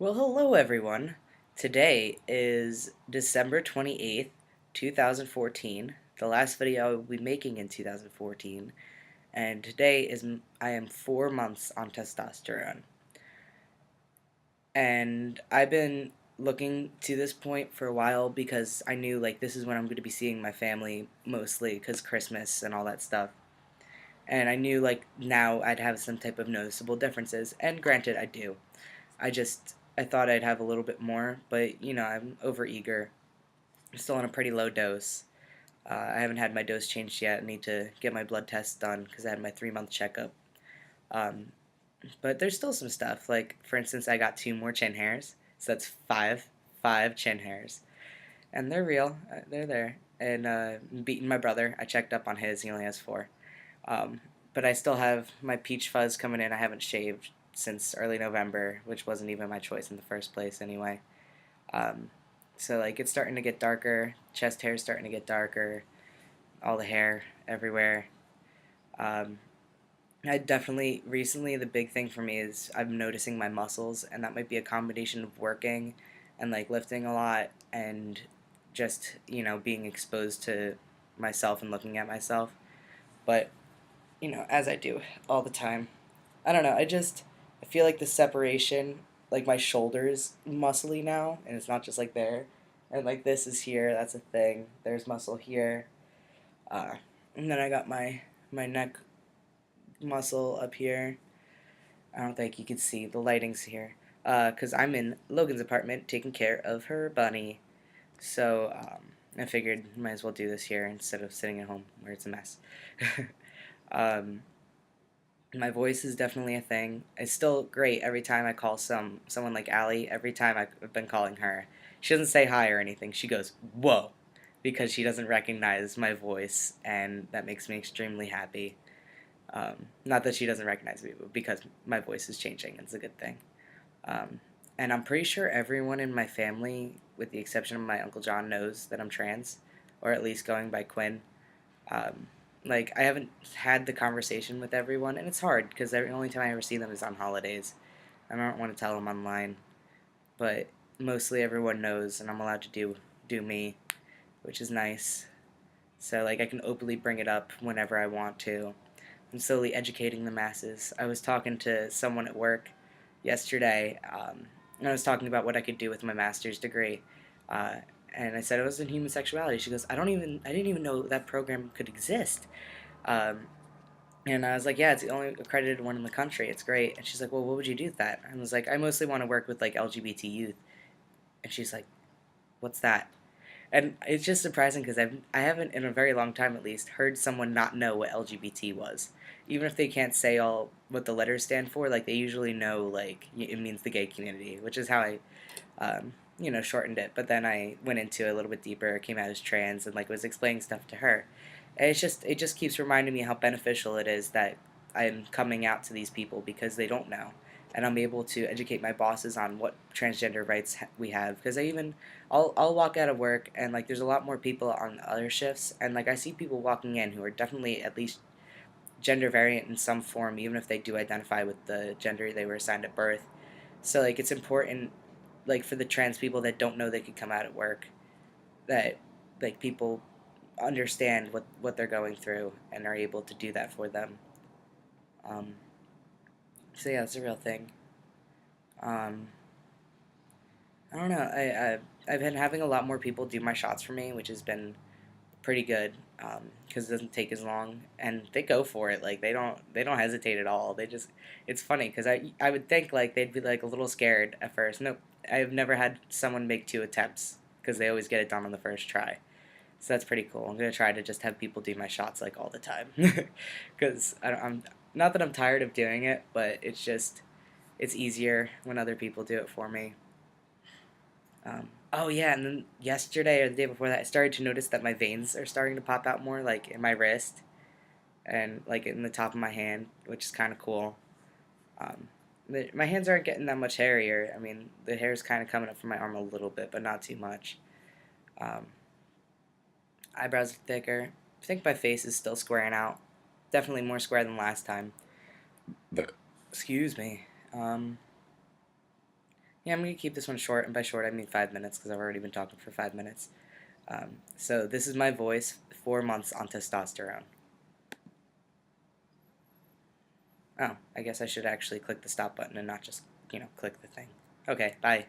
Well, hello everyone. Today is December 28th, 2014, the last video I will be making in 2014, and today I am 4 months on testosterone. And I've been looking to this point for a while because I knew like this is when I'm going to be seeing my family mostly because Christmas and all that stuff. And I knew like now I'd have some type of noticeable differences, and granted I do. I thought I'd have a little bit more, but I'm over eager. I'm still on a pretty low dose. I haven't had my dose changed yet. I need to get my blood tests done because I had my 3 month checkup. Um, but there's still some stuff. Like for instance, I got 2 more chin hairs, so that's five chin hairs, and they're real. They're there. And beating my brother. I checked up on his. He only has 4. Um, but I still have my peach fuzz coming in. I haven't shaved since early November, which wasn't even my choice in the first place anyway. Um, so like it's starting to get darker. Chest hair is starting to get darker. All the hair everywhere. Um, I definitely recently the big thing for me is I'm noticing my muscles, and that might be a combination of working and like lifting a lot and just being exposed to myself and looking at myself. But as I do all the time. I don't know. I feel like the separation, like my shoulders muscly now, and it's not just like there, and like this is here. That's a thing. There's muscle here, uh, and then I got my neck muscle up here. I don't think you can see the lighting's here, cause I'm in Logan's apartment taking care of her bunny. So I figured might as well do this here instead of sitting at home where it's a mess. um, My voice is definitely a thing. It's still great every time I call someone like Allie. Every time I've been calling her, she doesn't say hi or anything. She goes whoa, because she doesn't recognize my voice, and that makes me extremely happy. Not that she doesn't recognize me, but because my voice is changing. It's a good thing. Um, and I'm pretty sure everyone in my family, with the exception of my Uncle John, knows that I'm trans, or at least going by Quinn. Um, like I haven't had the conversation with everyone, and it's hard because the only time I ever see them is on holidays. I don't want to tell them online, but mostly everyone knows, and I'm allowed to do me, which is nice. So like I can openly bring it up whenever I want to. I'm slowly educating the masses. I was talking to someone at work yesterday, and I was talking about what I could do with my master's degree. Uh, and I said it was in human sexuality. She goes, I didn't even know that program could exist. Um, and I was like, yeah, it's the only accredited one in the country. It's great. And she's like, well, what would you do with that? And I was like, I mostly want to work with like LGBT youth. And she's like, what's that? And it's just surprising because I haven't in a very long time at least heard someone not know what LGBT was. Even if they can't say all what the letters stand for, like they usually know like it means the gay community, which is how I shortened it. But then I went into it a little bit deeper, came out as trans, and like was explaining stuff to her. And it just keeps reminding me how beneficial it is that I'm coming out to these people because they don't know, and I'm able to educate my bosses on what transgender rights we have. Because I'll walk out of work and like there's a lot more people on other shifts, and like I see people walking in who are definitely at least gender variant in some form, even if they do identify with the gender they were assigned at birth. So like it's important like for the trans people that don't know they could come out at work, that like people understand what they're going through and are able to do that for them. Um, so yeah, it's a real thing. Um, I don't know. I've been having a lot more people do my shots for me, which has been pretty good because it doesn't take as long, and they go for it. Like they don't hesitate at all. They just it's funny because I would think like they'd be like a little scared at first. Nope, I've never had someone make 2 attempts because they always get it done on the first try. So that's pretty cool. I'm gonna try to just have people do my shots like all the time, because I'm not that I'm tired of doing it, but it's easier when other people do it for me. Oh yeah, and then yesterday or the day before that, I started to notice that my veins are starting to pop out more, like in my wrist and like in the top of my hand, which is kind of cool. Um, my hands aren't getting that much hairier. I mean, the hair is kind of coming up from my arm a little bit, but not too much. Um, Eyebrows are thicker. I think my face is still squaring out. Definitely more square than last time. Excuse me. Um, Yeah, I'm going to keep this one short, and by short I mean 5 minutes because I've already been talking for 5 minutes. So this is my voice, 4 months on testosterone. Oh, I guess I should actually click the stop button and not just, click the thing. Okay, bye.